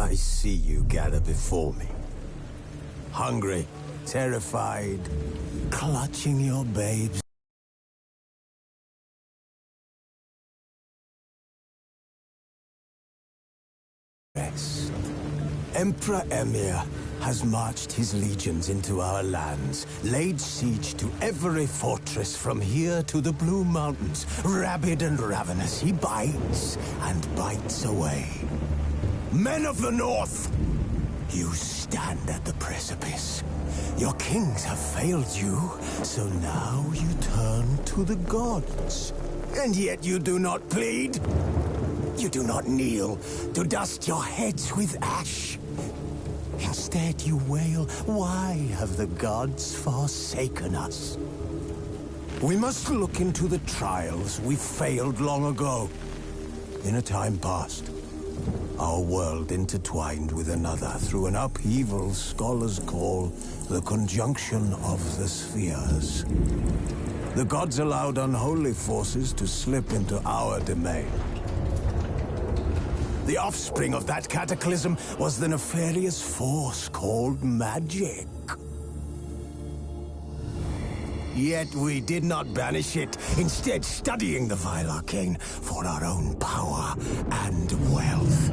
I see you gather before me. Hungry, terrified, clutching your babes. Emperor Emhyr has marched his legions into our lands, laid siege to every fortress from here to the Blue Mountains. Rabid and ravenous, he bites and bites away. Men of the North, you stand at the precipice. Your kings have failed you, so now you turn to the gods. And yet you do not plead. You do not kneel to dust your heads with ash. Instead you wail, why have the gods forsaken us? We must look into the trials we failed long ago. In a time past, our world intertwined with another through an upheaval scholars call the conjunction of the spheres. The gods allowed unholy forces to slip into our domain. The offspring of that cataclysm was the nefarious force called magic. Yet we did not banish it, instead studying the vile arcane for our own power and wealth.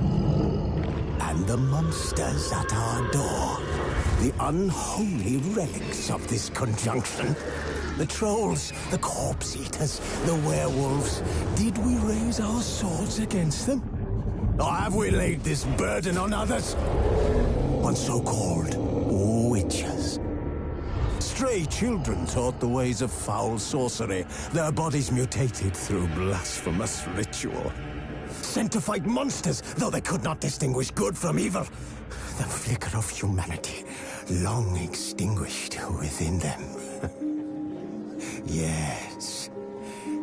And the monsters at our door, the unholy relics of this conjunction. The trolls, the corpse eaters, the werewolves. Did we raise our swords against them? Or have we laid this burden on others? On so-called witches. Stray children taught the ways of foul sorcery, their bodies mutated through blasphemous ritual. Sent to fight monsters, though they could not distinguish good from evil. The flicker of humanity, long extinguished within them. Yes,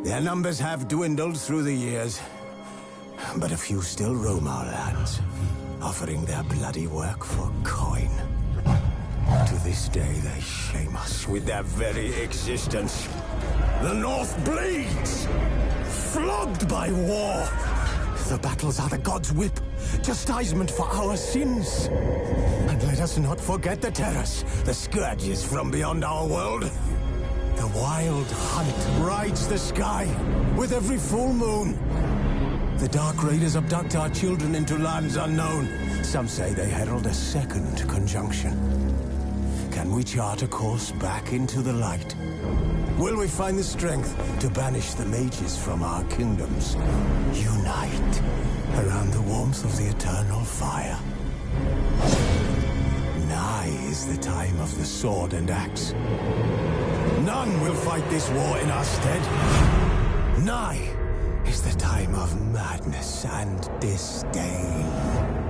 their numbers have dwindled through the years. But a few still roam our lands, offering their bloody work for coin. To this day, they shame us with their very existence. The North bleeds, flogged by war. The battles are the gods' whip, chastisement for our sins. And let us not forget the terrors, the scourges from beyond our world. The wild hunt rides the sky with every full moon. The Dark Raiders abduct our children into lands unknown. Some say they herald a second conjunction. Can we chart a course back into the light? Will we find the strength to banish the mages from our kingdoms? Unite around the warmth of the eternal fire. Nigh is the time of the sword and axe. None will fight this war in our stead. Nigh is the time of madness and disdain.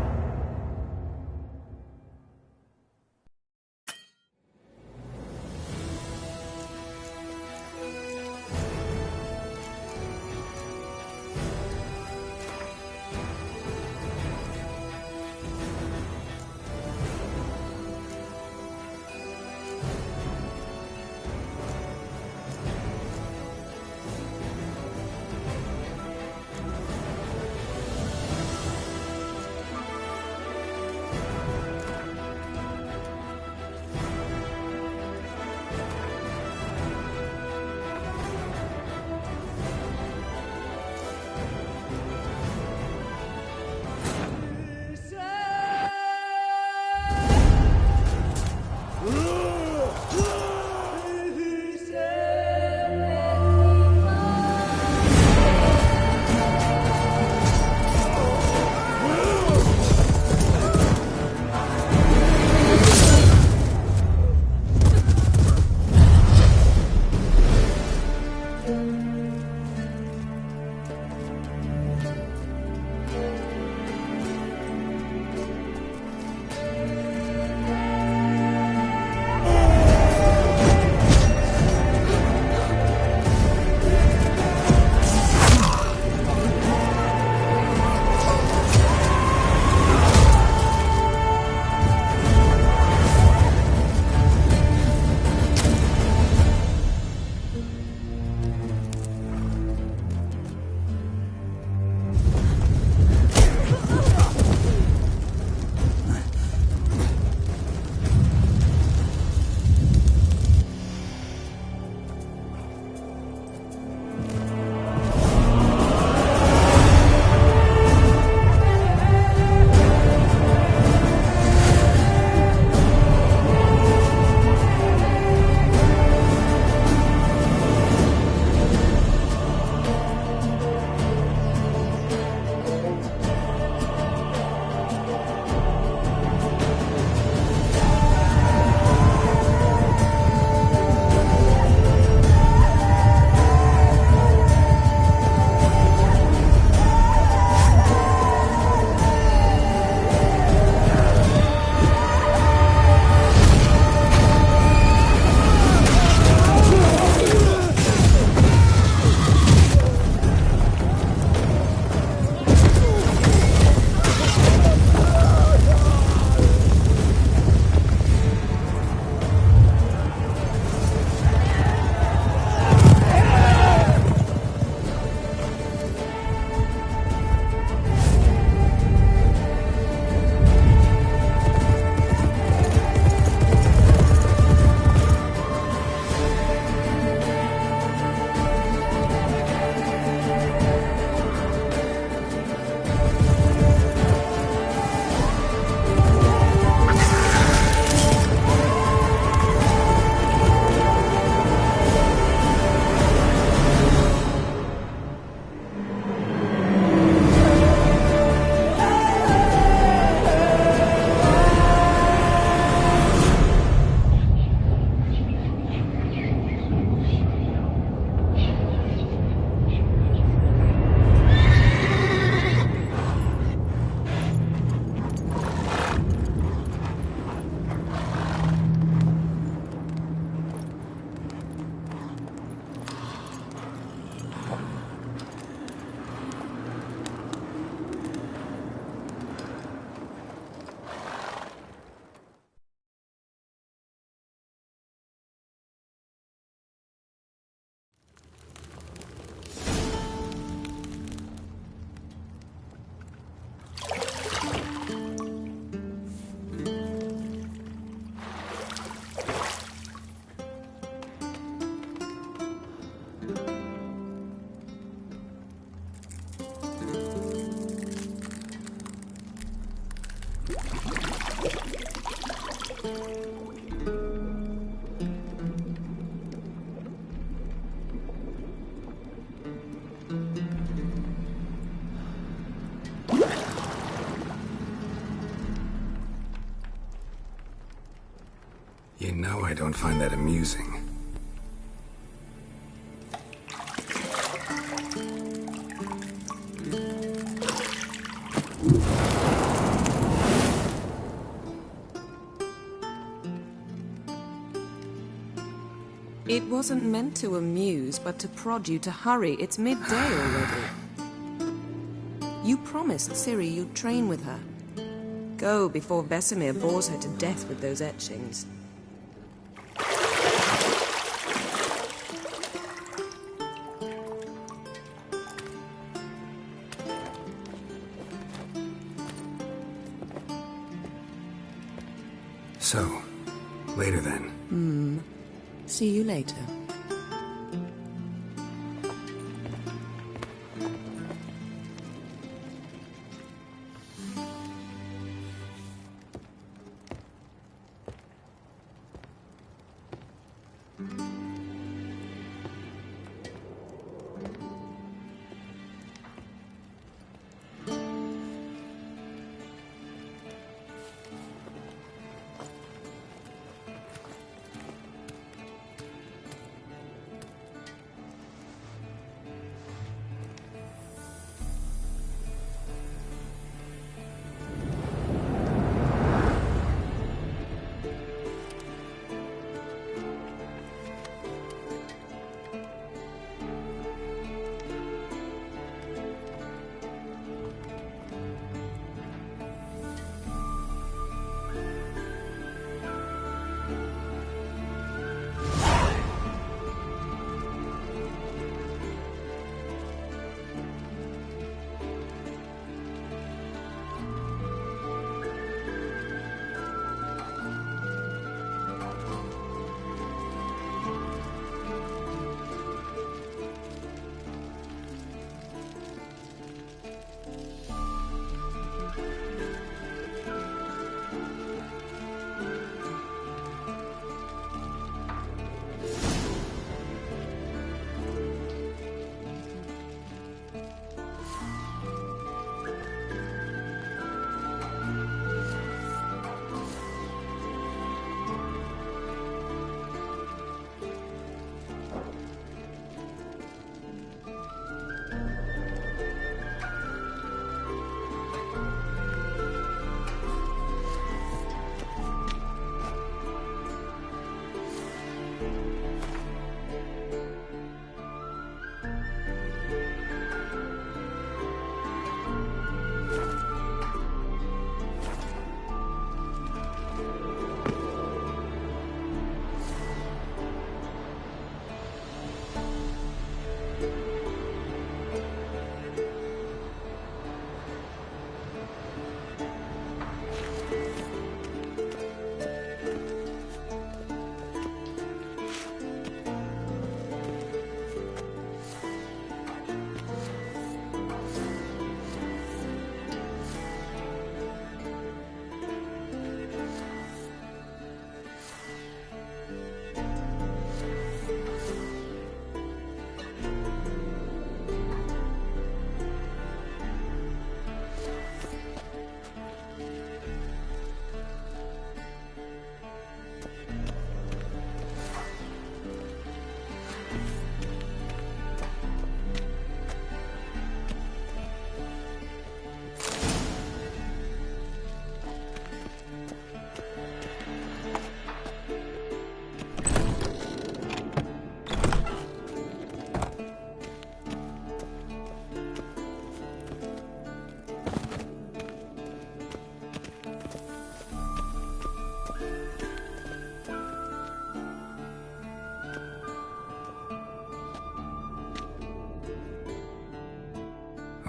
You know I don't find that amusing. It wasn't meant to amuse, but to prod you to hurry. It's midday already. You promised Ciri you'd train with her. Go before Vesemir bores her to death with those etchings. So, later then. See you later.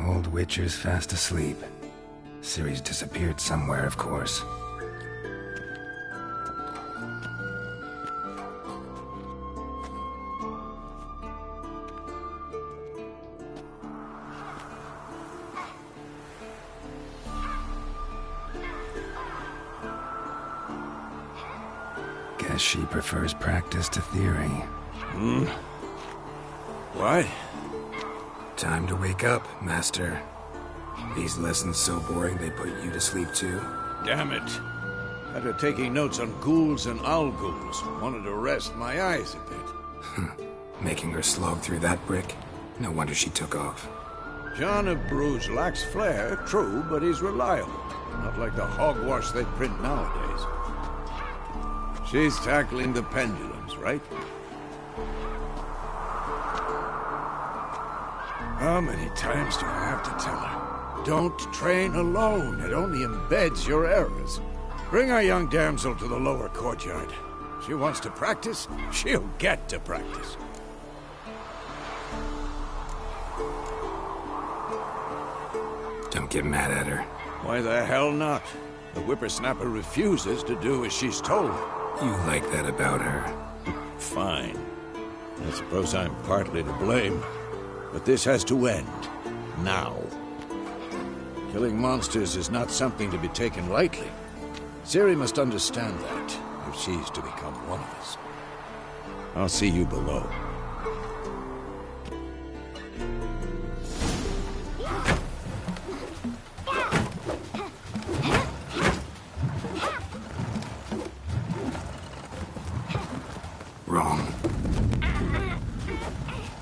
Old Witcher's fast asleep. Ciri's disappeared somewhere, of course. Guess she prefers practice to theory. What? Time to wake up, Master. These lessons so boring they put you to sleep too? Damn it. After taking notes on ghouls and owl-ghouls, wanted to rest my eyes a bit. Making her slog through that brick? No wonder she took off. John of Bruges lacks flair, true, but he's reliable. Not like the hogwash they print nowadays. She's tackling the pendulums, right? How many times do I have to tell her? Don't train alone. It only embeds your errors. Bring our young damsel to the lower courtyard. She wants to practice, she'll get to practice. Don't get mad at her. Why the hell not? The whippersnapper refuses to do as she's told. You like that about her. Fine. I suppose I'm partly to blame. But this has to end. Now. Killing monsters is not something to be taken lightly. Ciri must understand that, if she's to become one of us. I'll see you below. Wrong.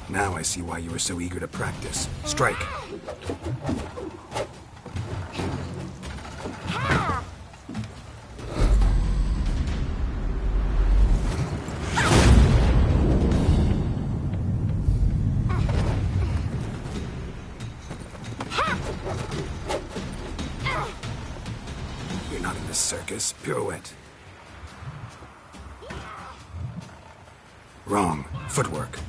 Now I see why you were so eager to practice. Strike. You're not in the circus. Pirouette. Wrong. Footwork.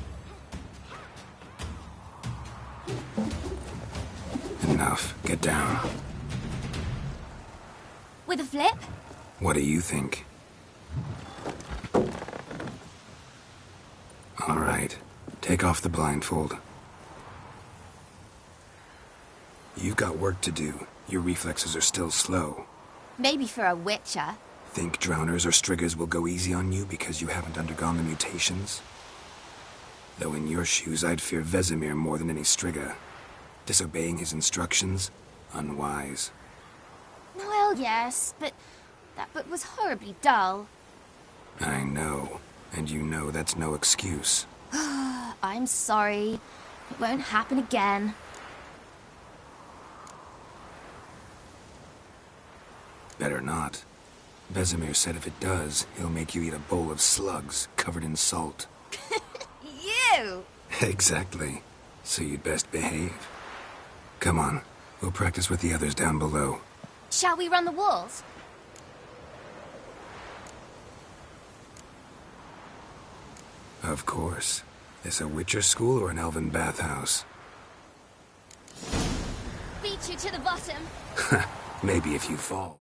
Enough. Get down. With a flip? What do you think? All right. Take off the blindfold. You've got work to do. Your reflexes are still slow. Maybe for a witcher. Think drowners or striggers will go easy on you because you haven't undergone the mutations? Though in your shoes, I'd fear Vesemir more than any strigger. Disobeying his instructions? Unwise. Well, yes, but that book was horribly dull. I know. And you know that's no excuse. I'm sorry. It won't happen again. Better not. Vesemir said if it does, he'll make you eat a bowl of slugs covered in salt. You! Exactly. So you'd best behave. Come on. We'll practice with the others down below. Shall we run the walls? Of course. This a Witcher school or an elven bathhouse? Beat you to the bottom. Maybe if you fall.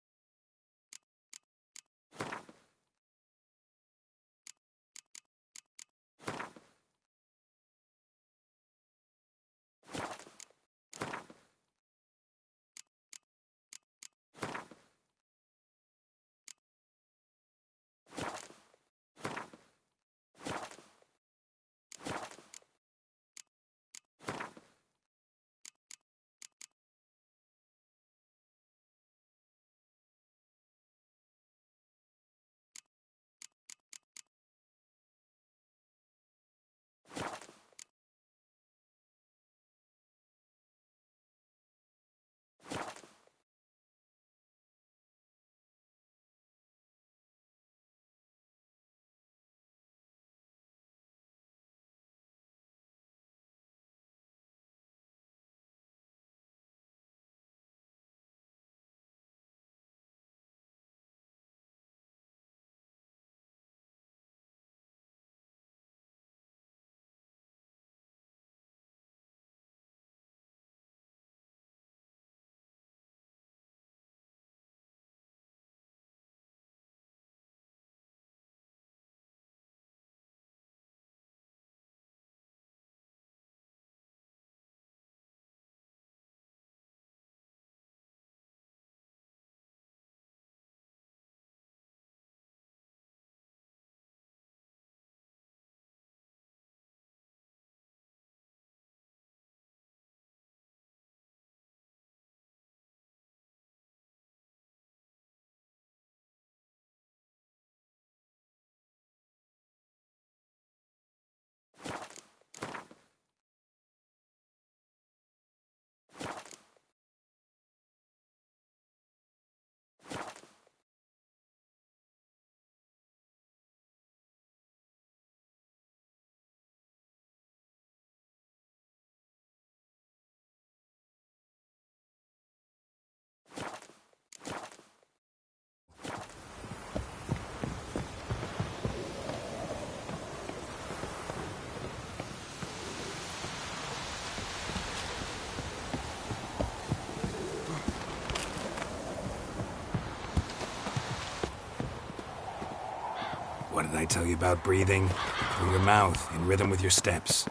What did I tell you about breathing? Through your mouth, in rhythm with your steps.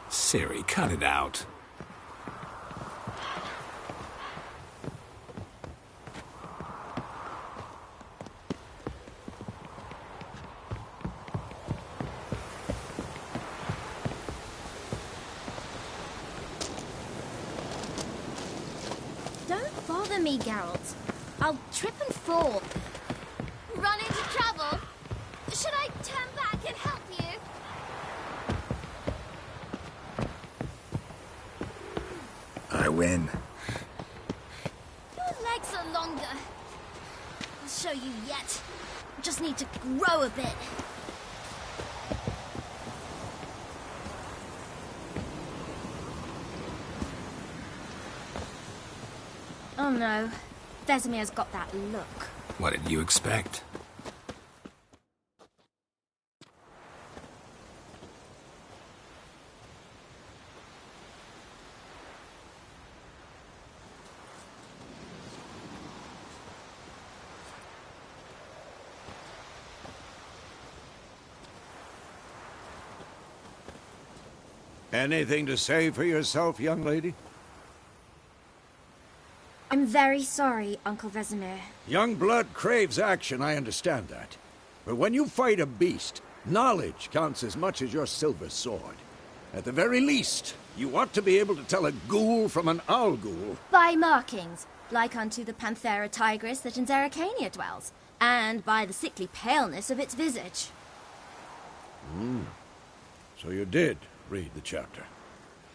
Ciri, cut it out. Don't bother me, Geralt. I'll trip and fall. Run into trouble? Should I turn back and help you? I win. Your legs are longer. I'll show you yet. Just need to grow a bit. Oh no. Vesemir's got that look. What did you expect? Anything to say for yourself, young lady? I'm very sorry, Uncle Vesemir. Young blood craves action, I understand that. But when you fight a beast, knowledge counts as much as your silver sword. At the very least, you ought to be able to tell a ghoul from an owl ghoul. By markings, like unto the Panthera tigris that in Zerrikania dwells, and by the sickly paleness of its visage. So you did read the chapter.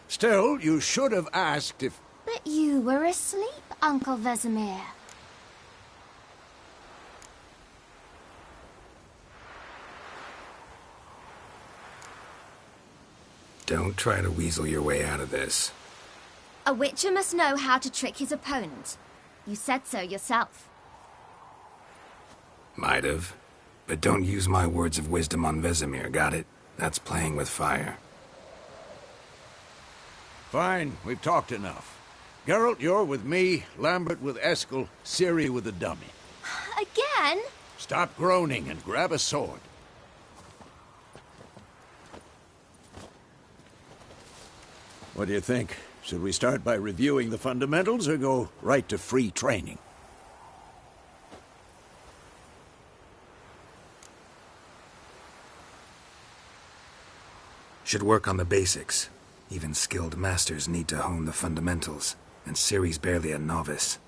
Still, you should have asked if... But you were asleep, Uncle Vesemir. Don't try to weasel your way out of this. A witcher must know how to trick his opponent. You said so yourself. Might have. But don't use my words of wisdom on Vesemir, got it? That's playing with fire. Fine, we've talked enough. Geralt, you're with me, Lambert with Eskel, Ciri with the dummy. Again? Stop groaning and grab a sword. What do you think? Should we start by reviewing the fundamentals or go right to free training? Should work on the basics. Even skilled masters need to hone the fundamentals, and Ciri's barely a novice.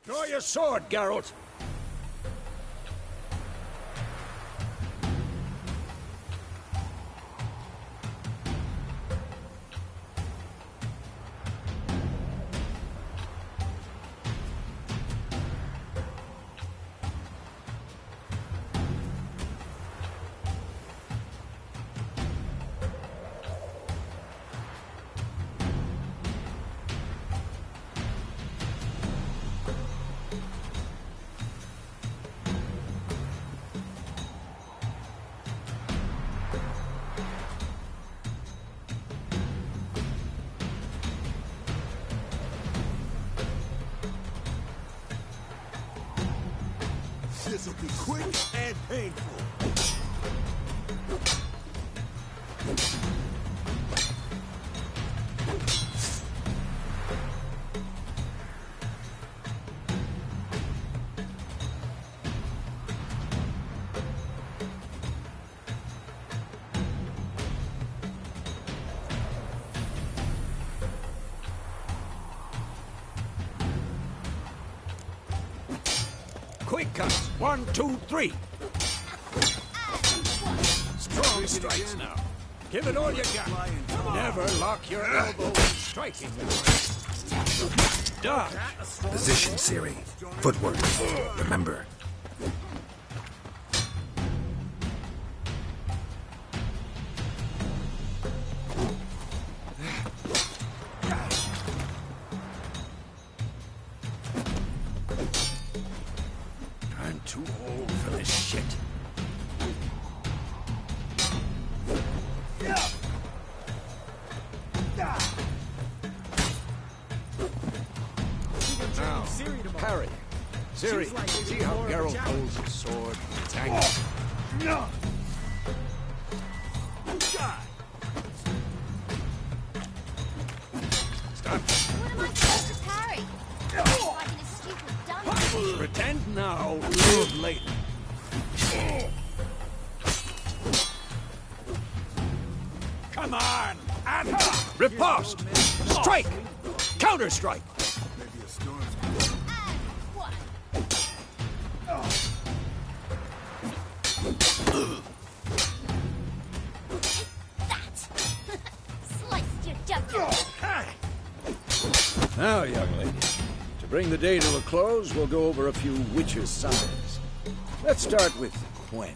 Draw your sword, Geralt! This'll be quick and painful. Quick cuts! 1, 2, 3! Strong strikes now. Give it all you got. Never lock your elbow when striking. Dodge! Position, Ciri. Footwork. Remember. I'm too old for this shit. Ciri, see how Geralt holds his sword? It's hanging. No! Stop. What am I supposed to parry? Fighting a stupid dummy. Pretend now, live later. Come on! At her! Riposte! Strike! Counter-strike! Maybe a storm's coming. And one. That! Sliced your jugular. Now, young lady, to bring the day to a close, we'll go over a few witches' signs. Let's start with Quen.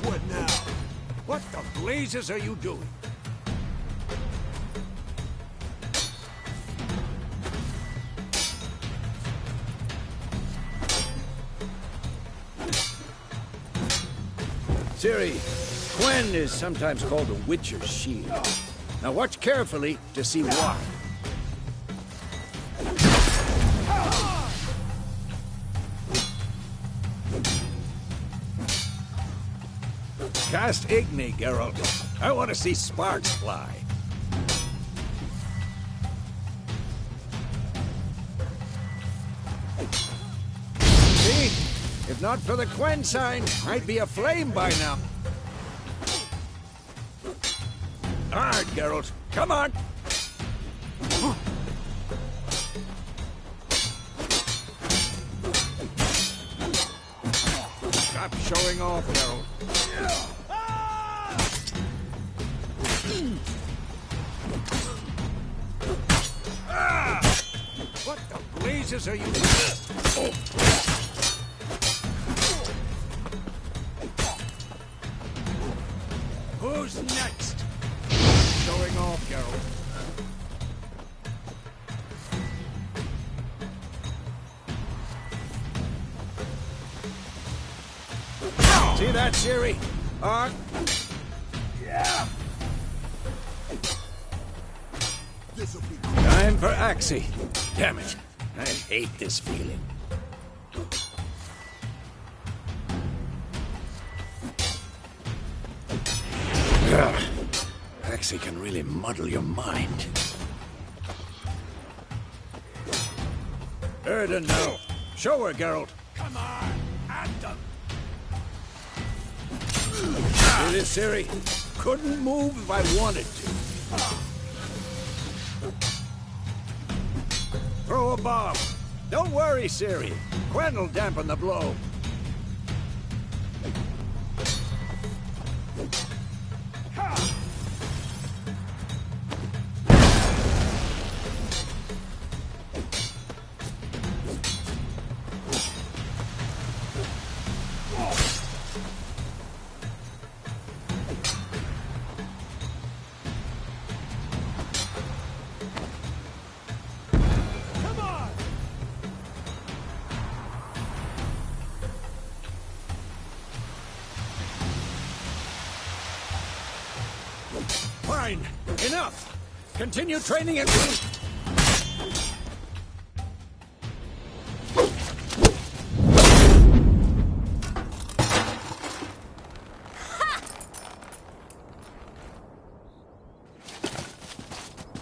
What now? What the blazes are you doing? Ciri, Quen is sometimes called the Witcher's Shield. Now watch carefully to see why. Cast Igni, Geralt. I want to see sparks fly. See? If not for the Quen sign, I'd be aflame by now. Hard, Geralt. Come on! Stop showing off, Geralt. What the blazes are you doing? Who's next? Showing off, Geralt. See that, Ciri? Yeah! This'll be Time for Axii. Damn it. I hate this feeling. Ugh. Axii can really muddle your mind. Erden now. Show her, Geralt. Come on! At them! It is, Ciri. Couldn't move if I wanted to. Throw a bomb. Don't worry, Ciri. Quen will dampen the blow. Come on! Fine. Enough. Continue training at...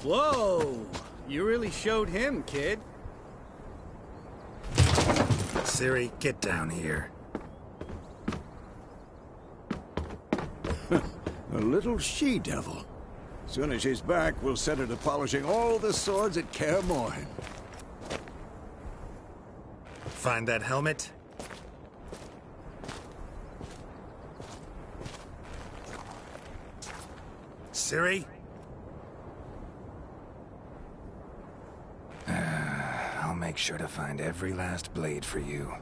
Whoa! You really showed him, kid. Ciri, get down here. A little she-devil. Soon as she's back, we'll set her to polishing all the swords at Kaer Morhen. Find that helmet? Ciri? I'll make sure to find every last blade for you.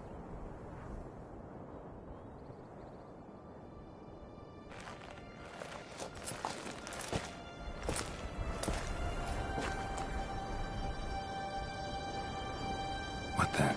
What the?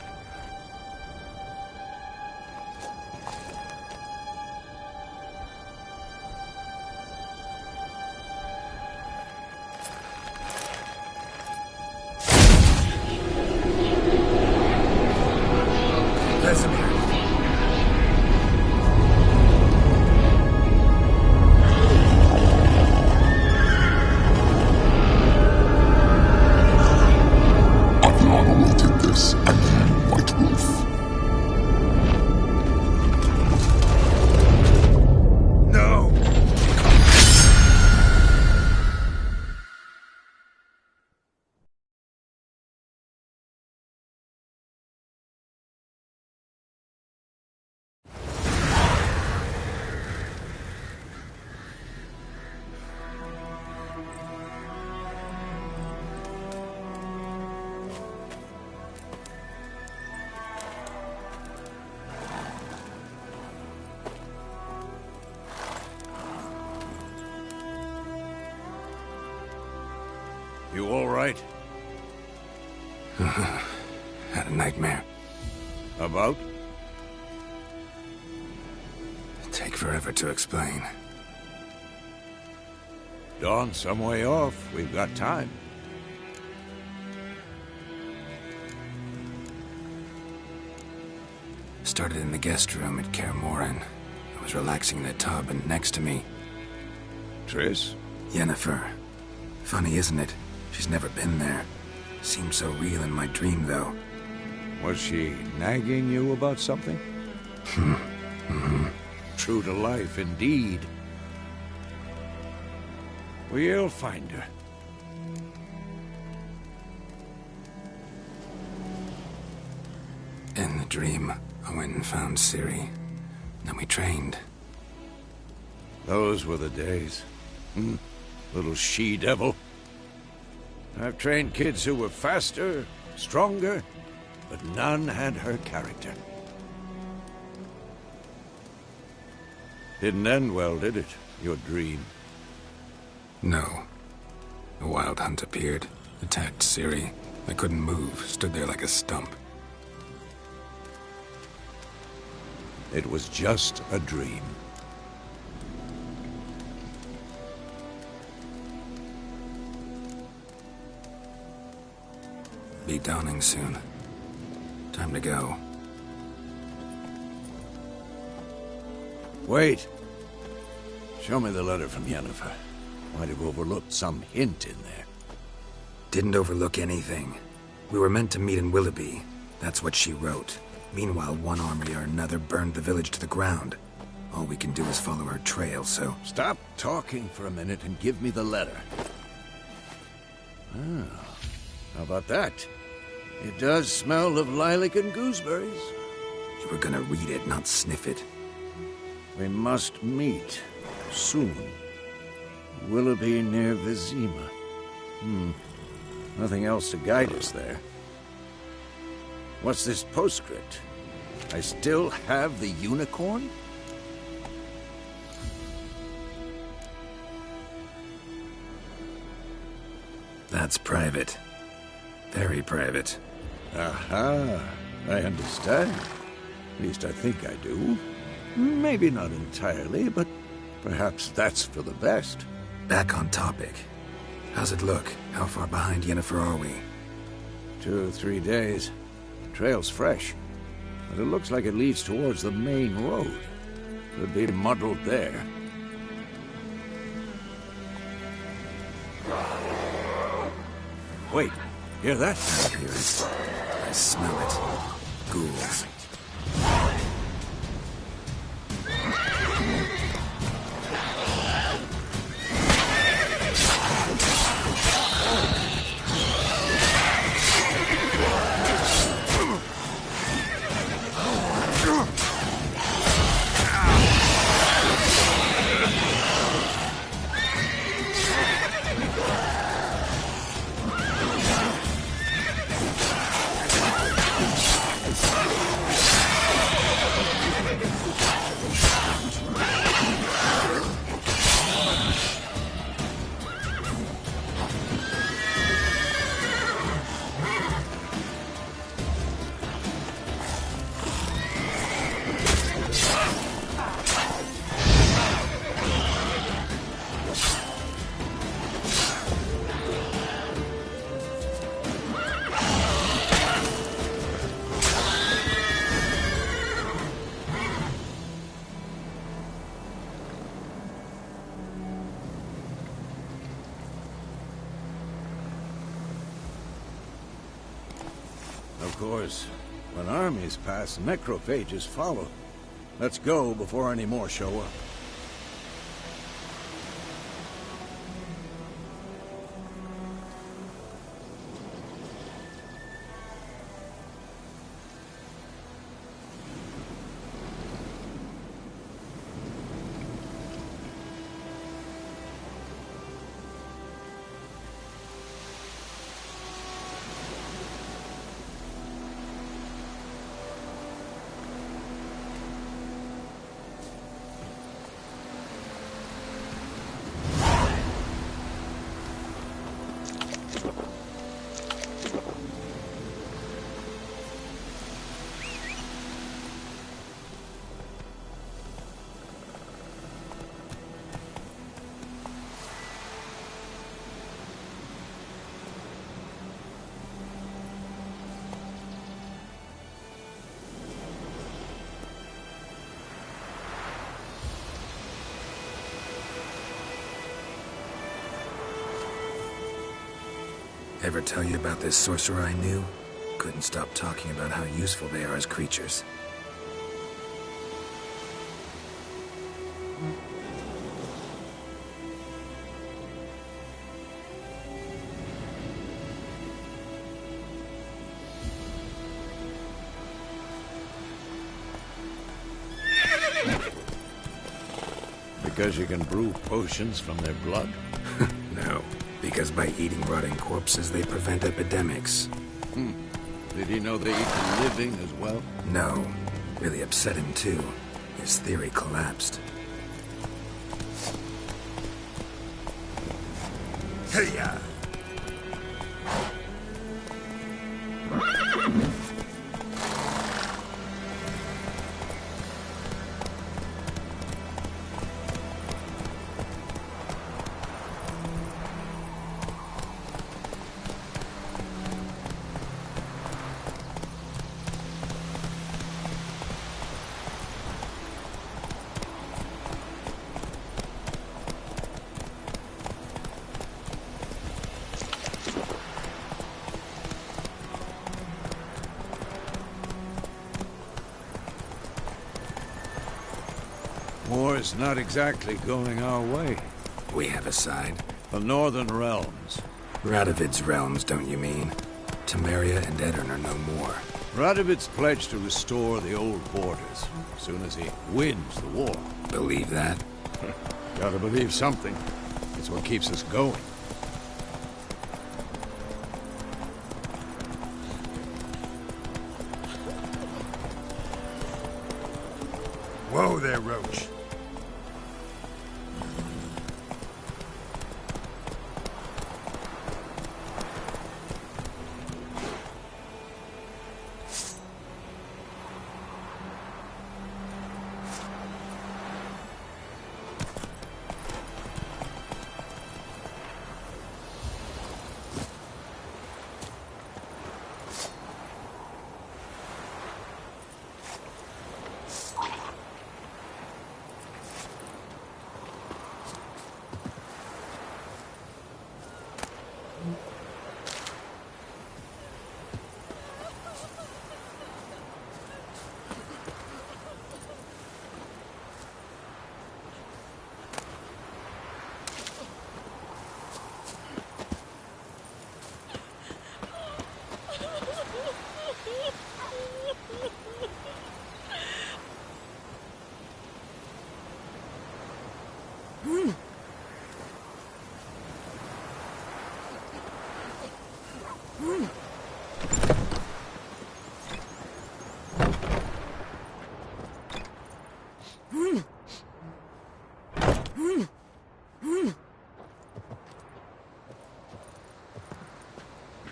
You all right? Had a nightmare. About? Take forever to explain. Dawn's some way off. We've got time. Started in the guest room at Kaer Morhen. I was relaxing in a tub, and next to me, Triss? Yennefer. Funny, isn't it? She's never been there. Seemed so real in my dream, though. Was she nagging you about something? True to life, indeed. We'll find her. In the dream, I went and found Ciri. Then we trained. Those were the days. Little she-devil. I've trained kids who were faster, stronger, but none had her character. Didn't end well, did it? Your dream? No. A wild hunt appeared, attacked Ciri. I couldn't move, stood there like a stump. It was just a dream. Be dawning soon. Time to go. Wait. Show me the letter from Yennefer. Might have overlooked some hint in there. Didn't overlook anything. We were meant to meet in Willoughby. That's what she wrote. Meanwhile, one army or another burned the village to the ground. All we can do is follow her trail, so... Stop talking for a minute and give me the letter. Ah, how about that? It does smell of lilac and gooseberries. You were gonna read it, not sniff it. We must meet. Soon. Willoughby near Vizima. Nothing else to guide us there. What's this postscript? I still have the unicorn? That's private. Very private. Aha, I understand. At least I think I do. Maybe not entirely, but perhaps that's for the best. Back on topic. How's it look? How far behind Yennefer are we? 2 or 3 days. Trail's fresh, but it looks like it leads towards the main road. Could be muddled there. Wait, hear that? I hear it. I smell it. Ghouls. Of course, when armies pass, necrophages follow. Let's go before any more show up. Ever tell you about this sorcerer I knew? Couldn't stop talking about how useful they are as creatures. Because you can brew potions from their blood? No, because by eating rotting corpses, they prevent epidemics. Did he know they eat the living as well? No, really upset him too. His theory collapsed. Hey-ya! War's not exactly going our way. We have a side. The Northern Realms. Radovid's realms, don't you mean? Temeria and Edirn are no more. Radovid's pledged to restore the old borders as soon as he wins the war. Believe that? Gotta believe something. It's what keeps us going. Whoa there, Roach.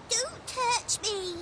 Don't touch me!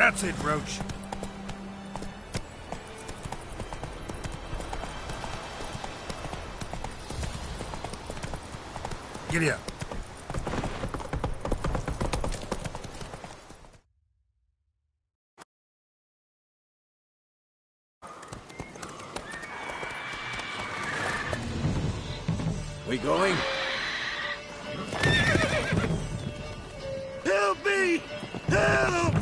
That's it, Roach. Giddy up. We going? Help me! Help!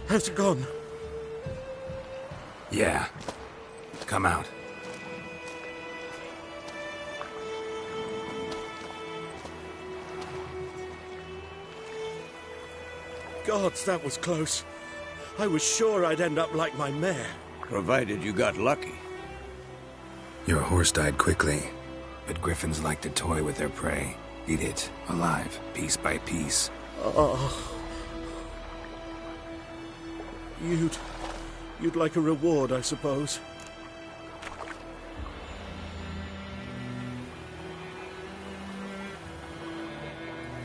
How's it gone? Yeah. Come out. Gods, that was close. I was sure I'd end up like my mare. Provided you got lucky. Your horse died quickly, but griffins like to toy with their prey. Eat it, alive, piece by piece. Oh. You'd like a reward, I suppose.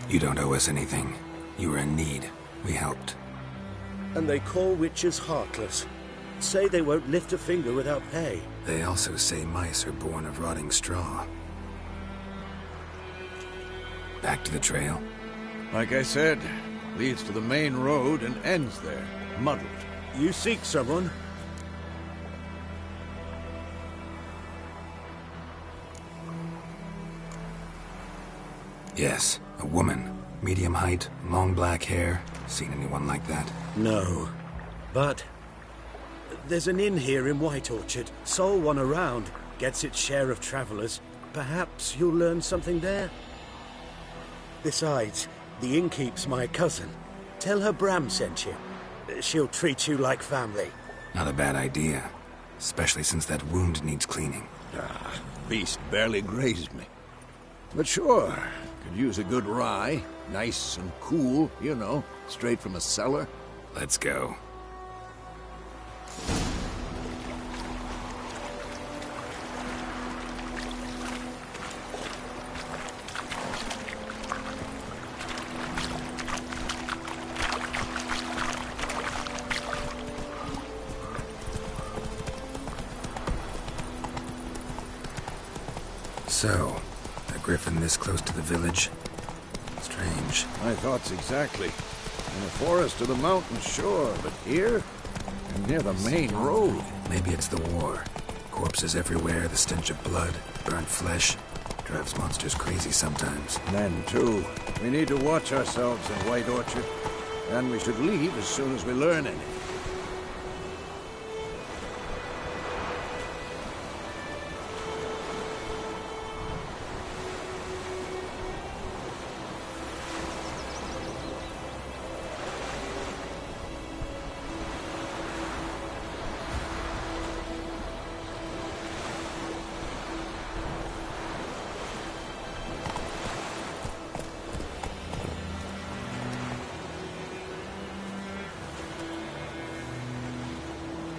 You don't owe us anything. You were in need. We helped. And they call witches heartless. Say they won't lift a finger without pay. They also say mice are born of rotting straw. Back to the trail? Like I said, leads to the main road and ends there, muddled. You seek someone? Yes, a woman. Medium height, long black hair. Seen anyone like that? No. But there's an inn here in White Orchard. Sole one around. Gets its share of travelers. Perhaps you'll learn something there? Besides, the innkeep's my cousin. Tell her Bram sent you. She'll treat you like family. Not a bad idea. Especially since that wound needs cleaning. Beast barely grazed me. But sure, could use a good rye. Nice and cool, you know, straight from a cellar. Let's go. So, a griffin this close to the village? Strange. My thoughts exactly. In the forest or the mountains, sure, but here? And near the main road. Maybe it's the war. Corpses everywhere, the stench of blood, burnt flesh. Drives monsters crazy sometimes. Then, too, we need to watch ourselves in White Orchard. And we should leave as soon as we learn anything.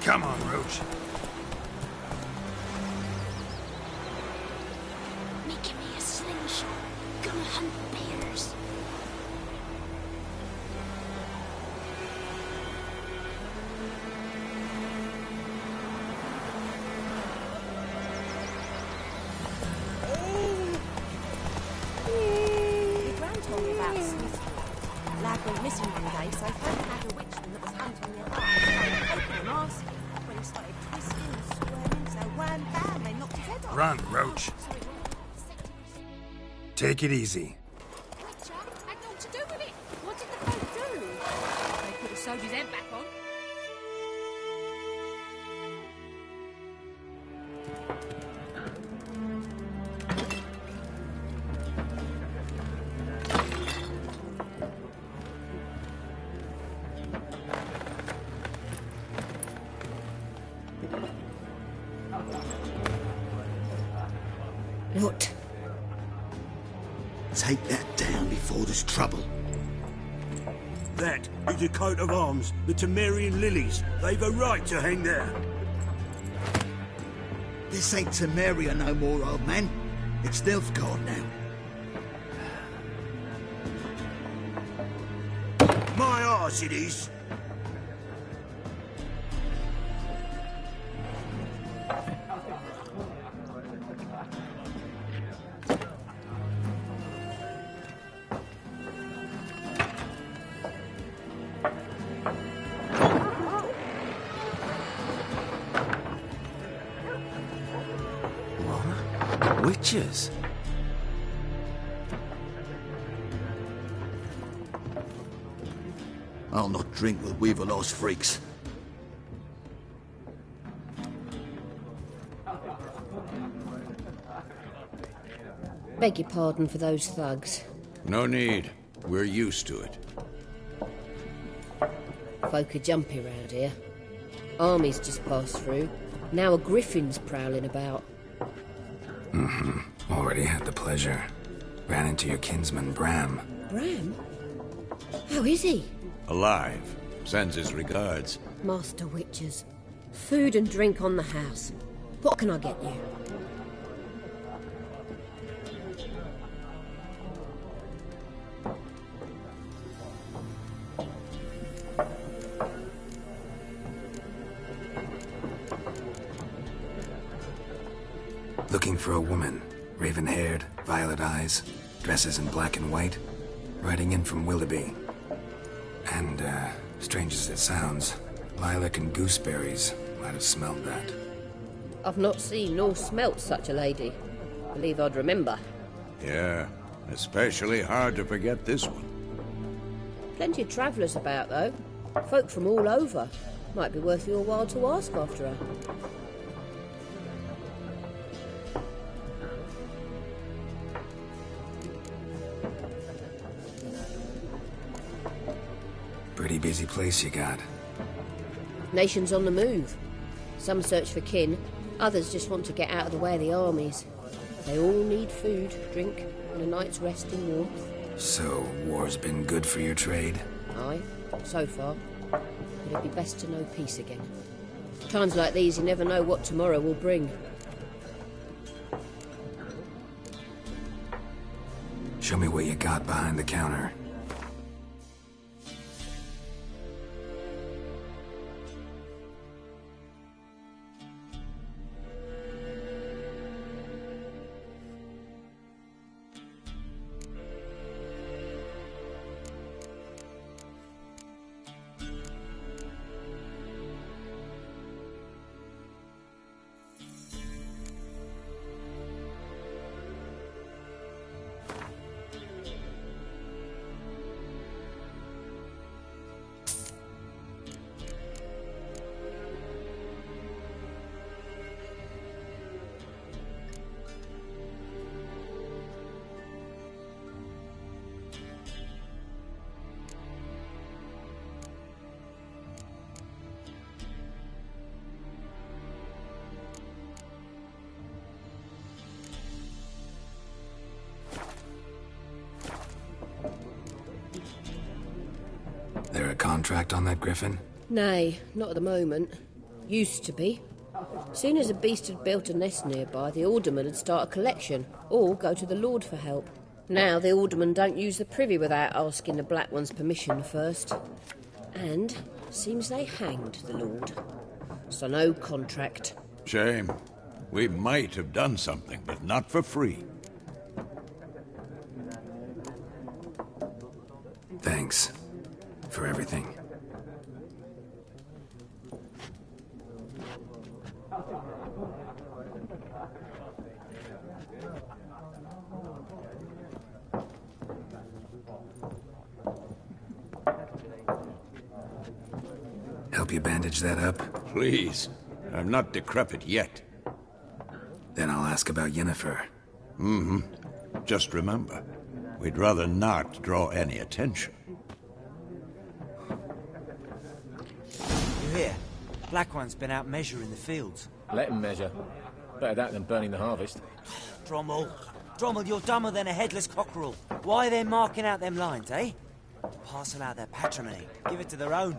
Come on, Roach. Making me a slingshot. Gonna hunt bears. Your gran told me about Smith. That lad went missing one day, so Frank had a witchman that was hunting nearby. Open and asked when he started twisting and squirming, so wham bam, they knocked his head off. Run, Roach. Take it easy. sewed his head back on. What? Take that down before there's trouble. That is a coat of arms, the Temerian lilies. They've a right to hang there. This ain't Temeria no more, old man. It's Nilfgaard now. My arse it is. Witches? I'll not drink with Weaverlaw's freaks. Beg your pardon for those thugs. No need. We're used to it. Folk are jumpy round here. Armies just passed through. Now a griffin's prowling about. Already had the pleasure. Ran into your kinsman, Bram. Bram? How is he? Alive. Sends his regards. Master Witchers. Food and drink on the house. What can I get you? Looking for a woman. Raven-haired, violet eyes, dresses in black and white. Riding in from Willoughby. And, strange as it sounds, lilac and gooseberries might have smelled that. I've not seen nor smelt such a lady. Believe I'd remember. Yeah, especially hard to forget this one. Plenty of travellers about, though. Folk from all over. Might be worth your while to ask after her. Pretty busy place you got. Nations on the move. Some search for kin, others just want to get out of the way of the armies. They all need food, drink, and a night's rest in warmth. So, war's been good for your trade? Aye, so far. But it'd be best to know peace again. Times like these, you never know what tomorrow will bring. Show me what you got behind the counter. There a contract on that griffin? Nay, not at the moment. Used to be. Soon as a beast had built a nest nearby, the alderman would start a collection, or go to the Lord for help. Now the alderman don't use the privy without asking the Black One's permission first. And seems they hanged the Lord. So no contract. Shame. We might have done something, but not for free. Thanks. For everything. Help you bandage that up? Please. I'm not decrepit yet. Then I'll ask about Yennefer. Mm-hmm. Just remember, we'd rather not draw any attention. You hear? Black One's been out measuring the fields. Let him measure. Better that than burning the harvest. Drommel. Drommel, you're dumber than a headless cockerel. Why are they marking out them lines, eh? Parcel out their patrimony. Give it to their own.